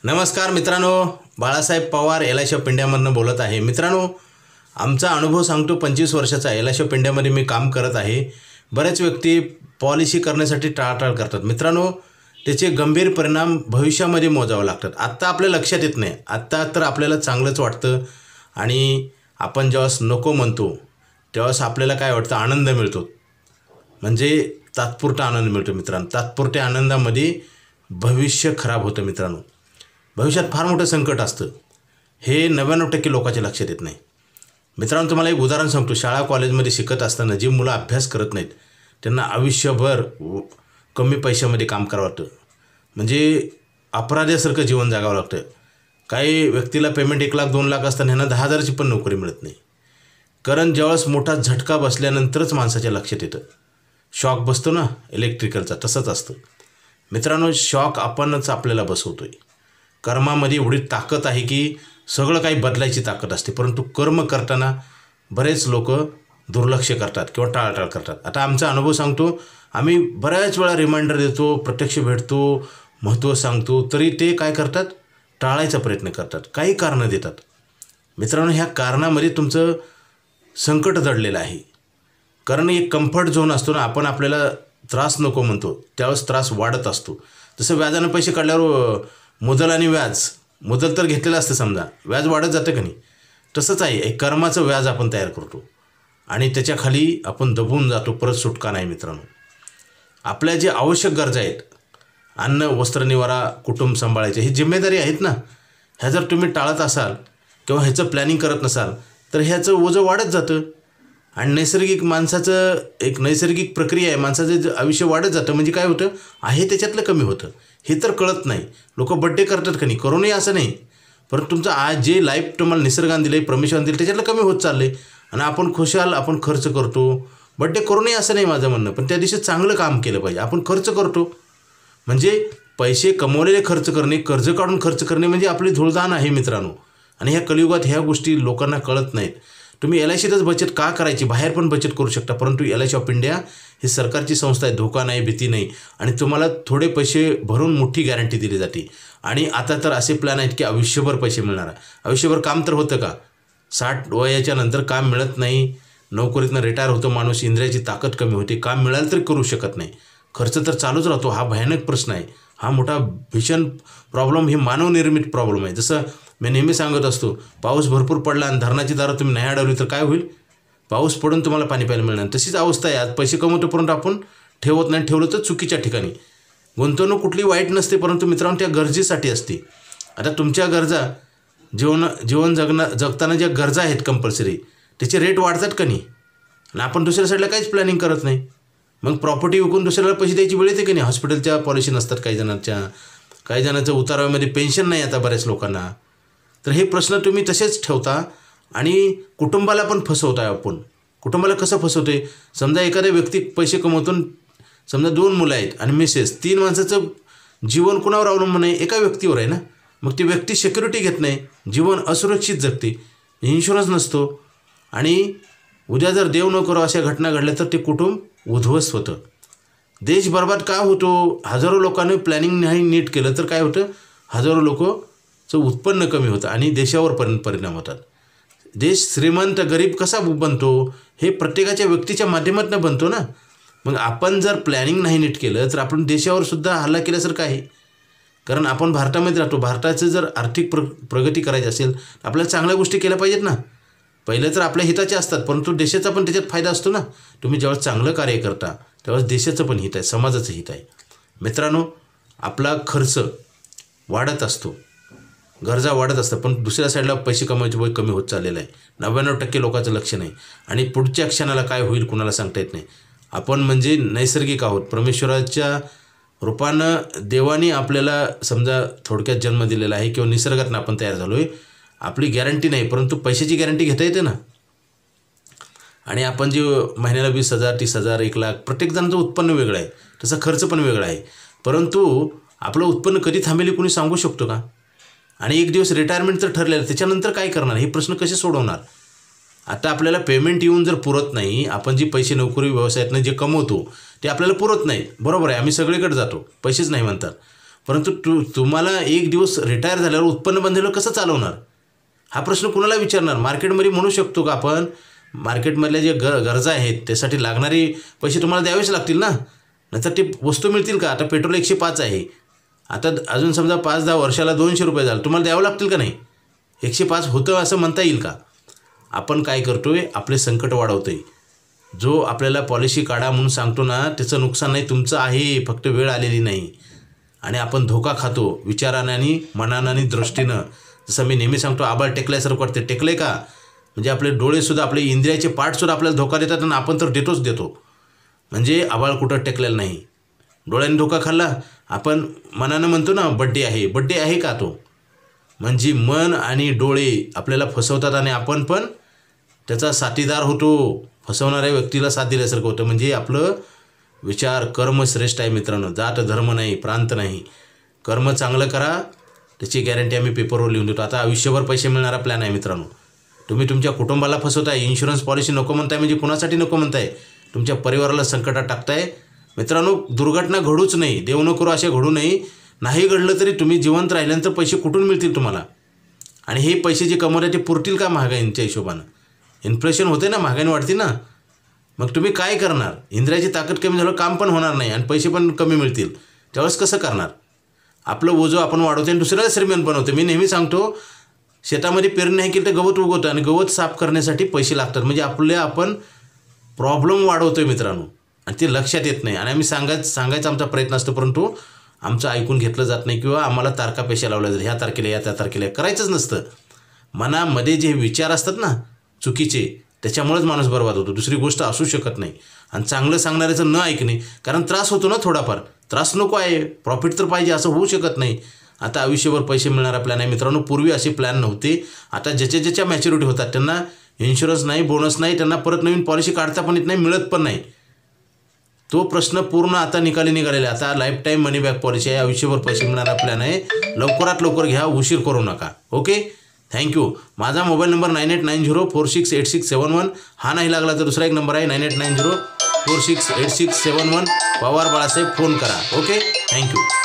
नमस्कार मित्रांनो, Balasaheb Pawar LIC of इंडियामधून बोलत आहे। मित्रांनो, आमचा अनुभव सांगतो। 25 वर्षाचा LIC ऑफ इंडियामध्ये मी काम करत आहे। बरेच व्यक्ती पॉलिसी करण्यासाठी टाळाटाळ करतात। मित्रांनो, त्याचे गंभीर परिणाम भविष्यामध्ये मोजावे लागतात। आत्ता आपल्या लक्षात येत नाही। आत्ता तर आपल्याला चांगलंच वाटतं आणि आपण जेव्हा नको म्हणतो तेव्हा आपल्याला काय वाटतं, आनंद मिळतो, म्हणजे तात्पुरता आनंद मिळतो। मित्रांनो, तात्पुरत्या आनंदामध्ये भविष्य खराब होतं। मित्रांनो, भविष्यात फार मोठं संकट असतं, हे 99% लोकांच्या लक्षात येत नाही। मित्रांनो, तुम्हाला एक उदाहरण सांगतो। शाळा कॉलेजमध्ये शिकत असताना जी मुलं अभ्यास करत नाहीत त्यांना आयुष्यभर कमी पैशामध्ये काम करावं लागतं, म्हणजे अपराध्यासारखं जीवन जगावं लागतं। काही व्यक्तीला पेमेंट 1 लाख 2 लाख असताना ह्यांना 10,000ची पण नोकरी मिळत नाही। कारण ज्यावेळेस मोठा झटका बसल्यानंतरच माणसाच्या लक्षात येतं। शॉक बसतो ना इलेक्ट्रिकलचा, तसंच असतं। मित्रांनो, शॉक आपणच आपल्याला बसवतोय। कर्मामध्ये एवढी ताकद आहे की सगळं काही बदलायची ताकद असते, परंतु कर्म करताना बरेच लोक दुर्लक्ष करतात किंवा टाळाटाळ करतात। आता आमचा अनुभव सांगतो। आम्ही बऱ्याच वेळा रिमाइंडर देतो, प्रत्यक्ष भेटतो, महत्त्व सांगतो, तरी ते काय करतात, टाळायचा प्रयत्न करतात, काही कारणं देतात। मित्रांनो, ह्या कारणामध्ये तुमचं संकट दडलेलं आहे। कारण एक कम्फर्ट झोन असतो ना, आपण आपल्याला त्रास नको म्हणतो त्यावेळेस त्रास वाढत असतो। जसं व्याजानं पैसे काढल्यावर मुदल आणि व्याज, मुदल तर घेतलेलं असतं, समजा व्याज वाढत जातं का नाही, तसंच आहे। एक कर्माचं व्याज आपण तयार करतो आणि त्याच्याखाली आपण दबून जातो, परत सुटका नाही। मित्रांनो, आपल्या जे आवश्यक गरजा आहेत, अन्न वस्त्र निवारा कुटुंब सांभाळायचे, ही जिम्मेदारी आहेत ना, ह्या जर तुम्ही टाळत असाल किंवा ह्याचं प्लॅनिंग करत नसाल तर ह्याचं ओझं वाढत जातं आणि नैसर्गिक माणसाचं एक नैसर्गिक प्रक्रिया आहे, माणसाचं आयुष्य वाढत जातं। म्हणजे काय होतं आहे त्याच्यातलं कमी होतं, हे तर कळत नाही। लोक बड्डे करतात का नाही, करू नये असं नाही, परंतु तुमचं आज जे लाईफ तुम्हाला निसर्गाने दिलं, परमेश्वराने दिलं, त्याच्यातलं कमी होत चालले आणि आपण खुशाल आपण खर्च करतो। बड्डे करू नये असं नाही माझं म्हणणं, पण त्या दिवशी चांगलं काम केलं पाहिजे। आपण खर्च करतो म्हणजे पैसे कमवलेले खर्च करणे, कर्ज काढून खर्च करणे म्हणजे आपली धूळदाण आहे। मित्रांनो, आणि ह्या कलियुगात ह्या गोष्टी लोकांना कळत नाहीत। तुम्ही LICतच बचत का करायची, बाहेर पण बचत करू शकता, परंतु LIC ऑफ इंडिया ही सरकारची संस्था आहे, धोका नाही, भीती नाही आणि तुम्हाला थोडे पैसे भरून मोठी गॅरंटी दिली जाते। आणि आता तर असे प्लॅन आहेत की आयुष्यभर पैसे मिळणार आहे। आयुष्यभर काम तर होतं का, 60 वयाच्या नंतर काम मिळत नाही, नोकरीतनं रिटायर होतो माणूस, इंद्रियाची ताकद कमी होते, काम मिळालं तरी करू शकत नाही, खर्च तर चालूच राहतो। हा भयानक प्रश्न आहे, हा मोठा भीषण प्रॉब्लेम, ही मानवनिर्मित प्रॉब्लेम आहे। जसं मी नेहमी सांगत असतो, पाऊस भरपूर पडला आणि धरणाची दारं तुम्ही नाही अडवली तर काय होईल, पाऊस पडून तुम्हाला पाणी प्यायला मिळणार। तशीच अवस्था आहे आज, पैसे कमवतो परंतु आपण ठेवत नाही, ठेवलं तर चुकीच्या ठिकाणी। गुंतवणूक कुठली वाईट नसते, परंतु मित्रांनो त्या गरजेसाठी असते। आता तुमच्या गरजा जीवन जगताना ज्या गरजा आहेत कंपल्सरी, त्याचे रेट वाढतात का नाही, आणि आपण दुसऱ्या साईडला काहीच प्लॅनिंग करत नाही। मग प्रॉपर्टी विकून दुसऱ्याला पैसे द्यायची वेळ येते की नाही, हॉस्पिटलच्या पॉलिसी नसतात काही जणांचं उताराव्यामध्ये पेन्शन नाही आता बऱ्याच लोकांना। तर हे प्रश्न तुम्ही तसेच ठेवता आणि कुटुंबाला पण फसवताय। आपण कुटुंबाला कसं फसवतोय, समजा एखाद्या व्यक्ती पैसे कमवतो, समजा 2 मुलं आहेत आणि मिसेस, 3 माणसाचं जीवन कुणावर अवलंबून आहे, एका व्यक्तीवर आहे ना। मग ती व्यक्ती सिक्युरिटी घेत नाही, जीवन असुरक्षित जगते, इन्शुरन्स नसतो आणि उद्या जर देव न करो अशा घटना घडल्या तर ते कुटुंब उद्ध्वस्त होतं। देश बर्बाद का होतो, हजारो लोकांनी प्लॅनिंग नाही नीट केलं तर काय होतं, हजारो लोकचं उत्पन्न कमी होतं आणि देशावर परिणाम होतात। देश श्रीमंत गरीब कसा बनतो, हे प्रत्येकाच्या व्यक्तीच्या माध्यमातून बनतो ना। मग आपण जर प्लॅनिंग नाही नीट केलं तर आपण देशावर सुद्धा हल्ला केल्यासारखं आहे। कारण आपण भारतामध्ये राहतो, भारताचं जर आर्थिक प्रगती करायची असेल तर आपल्याला चांगल्या गोष्टी केल्या पाहिजेत ना। पहिले तर आपल्या हिताचे असतात, परंतु देशाचा पण त्याच्यात फायदा असतो ना। तुम्ही जेव्हा चांगलं कार्य करता तेव्हा देशाचं पण हित आहे, समाजाचं हित आहे। मित्रांनो, आपला खर्च वाढत असतो, गरजा वाढत असतात, पण दुसऱ्या साईडला पैसे कमवायचे वय कमी होत चाललेलं आहे। 99% लोकांचं लक्ष नाही आणि पुढच्या क्षणाला काय होईल कुणाला सांगता येत नाही। आपण म्हणजे नैसर्गिक आहोत, परमेश्वराच्या रूपानं देवाने आपल्याला समजा थोडक्यात जन्म दिलेला आहे किंवा निसर्गातून आपण तयार झालो आहे। आपली गॅरंटी नाही, परंतु पैशाची गॅरंटी घेता येते ना। आणि आपण जे महिन्याला 20,000 30,000 1 लाख, प्रत्येक जणांचं उत्पन्न वेगळं आहे, तसा खर्च पण वेगळा आहे, परंतु आपलं उत्पन्न कधी थांबेल कोणी सांगू शकतो का। आणि एक दिवस रिटायरमेंट तर ठरलेलं, त्याच्यानंतर काय करणार, हे प्रश्न कसे सोडवणार। आता आपल्याला पेमेंट येऊन जर पुरत नाही, आपण जी पैसे नोकरी व्यवसायातनं जे कमवतो ते आपल्याला पुरत नाही, बरोबर आहे, आम्ही सगळीकडे जातो, पैसेच नाही म्हणतात, परंतु तुम्हाला एक दिवस रिटायर झाल्यावर उत्पन्न बंद झाल्यावर कसं चालवणार हा प्रश्न कुणाला विचारणार. मार्केटमध्ये म्हणू शकतो का आपण मार्केटमधल्या जे गरजा आहेत त्यासाठी लागणारे पैसे तुम्हाला द्यावेच लागतील ना, नंतर ते वस्तू मिळतील का. आता पेट्रोल 105 आहे, आता अजून समजा 5-10 वर्षाला 200 रुपये झालं, तुम्हाला द्यावं लागतील का नाही. 105 होतं असं म्हणता येईल का. आपण काय करतोय आपले संकट वाढवतोय. जो आपल्याला पॉलिसी काढा म्हणून सांगतो ना त्याचं नुकसान नाही तुमचं आहे, फक्त वेळ आलेली नाही. आणि आपण धोका खातो विचाराने आणि मनानं आणि दृष्टीनं. जसं मी नेहमी सांगतो आबाळ टेकल्यासारखं वाटते. टेकले का म्हणजे आपले डोळेसुद्धा आपले इंद्रियाचे पार्टसुद्धा आपल्याला धोका देतात आणि आपण तर देतो. म्हणजे आबाळ कुठं टेकलेलं नाही. डोळ्याने धोका खाल्ला. आपण मनानं म्हणतो ना बड्डे आहे का तो. म्हणजे मन आणि डोळे आपल्याला फसवतात आणि आपण पण त्याचा साथीदार होतो. फसवणाऱ्या व्यक्तीला साथ दिल्यासारखं होतं. म्हणजे आपलं विचार कर्म श्रेष्ठ आहे मित्रांनो. जात धर्म नाही, प्रांत नाही. कर्म चांगलं करा, त्याची गॅरंटी आम्ही पेपरवर लिहून देतो. आता आयुष्यभर पैसे मिळणारा प्लॅन आहे मित्रांनो. तुम्ही तुमच्या कुटुंबाला फसवताय. इन्शुरन्स पॉलिसी नको म्हणताय म्हणजे कुणासाठी नको म्हणताय, तुमच्या परिवाराला संकटात टाकताय. मित्रांनो दुर्घटना घडूच नाही, देव न करू असे घडू नये. नाही घडलं तरी तुम्ही जिवंत राहिल्यानंतर पैसे कुठून मिळतील तुम्हाला. आणि हे पैसे जे कमवले ते पुरतील का महागाईच्या हिशोबानं. इन्फ्लेशन होते ना, महागाई वाढते ना. मग तुम्ही काय करणार. इंद्रियाची ताकद कमी झालं काम पण होणार नाही आणि पैसे पण कमी मिळतील. त्यावेळेस कसं करणार. आपलं ओझं आपण वाढवतो आणि दुसऱ्याला श्रीमंत बनवतो. मी नेहमी सांगतो शेतामध्ये पेरणी नाही केली तर गवत उगवतं आणि गवत साफ करण्यासाठी पैसे लागतात. म्हणजे आपण प्रॉब्लेम वाढवतोय मित्रांनो आणि ते लक्षात येत नाही. आणि आम्ही सांगायचा आमचा प्रयत्न असतो परंतु आमचं ऐकून घेतलं जात नाही किंवा आम्हाला तारखा पेशा लावल्या जातात. ह्या तारखेला या त्या तारखेला करायचंच नसतं. मनामध्ये जे विचार असतात ना चुकीचे त्याच्यामुळेच माणूस बर्बाद होतो. दुसरी गोष्ट असू शकत नाही. आणि चांगलं सांगणाऱ्याचं न ऐकणे, कारण त्रास होतो ना थोडाफार. त्रास नको आहे, प्रॉफिट तर पाहिजे, असं होऊ शकत नाही. आता आयुष्यभर पैसे मिळणारा प्लॅन आहे मित्रांनो. पूर्वी असे प्लॅन नव्हते. आता ज्याच्या मॅच्युरिटी होतात त्यांना इन्शुरन्स नाही, बोनस नाही, त्यांना परत नवीन पॉलिसी काढता पण येत नाही, मिळत पण नाही. तो प्रश्न पूर्ण आता निघालेला आहे. आता लाईफ टाईम मनी बॅक पॉलिसी आहे, आयुष्यभर पैसे मिळणारा प्लॅन आहे. लवकरात लवकर घ्या, उशीर करू नका. Okay, thank you. माझा मोबाईल नंबर 9890468671. हा नाही लागला तर दुसरा एक नंबर आहे 9890468671. पवार बाळासाहेब फोन करा. Okay, thank you.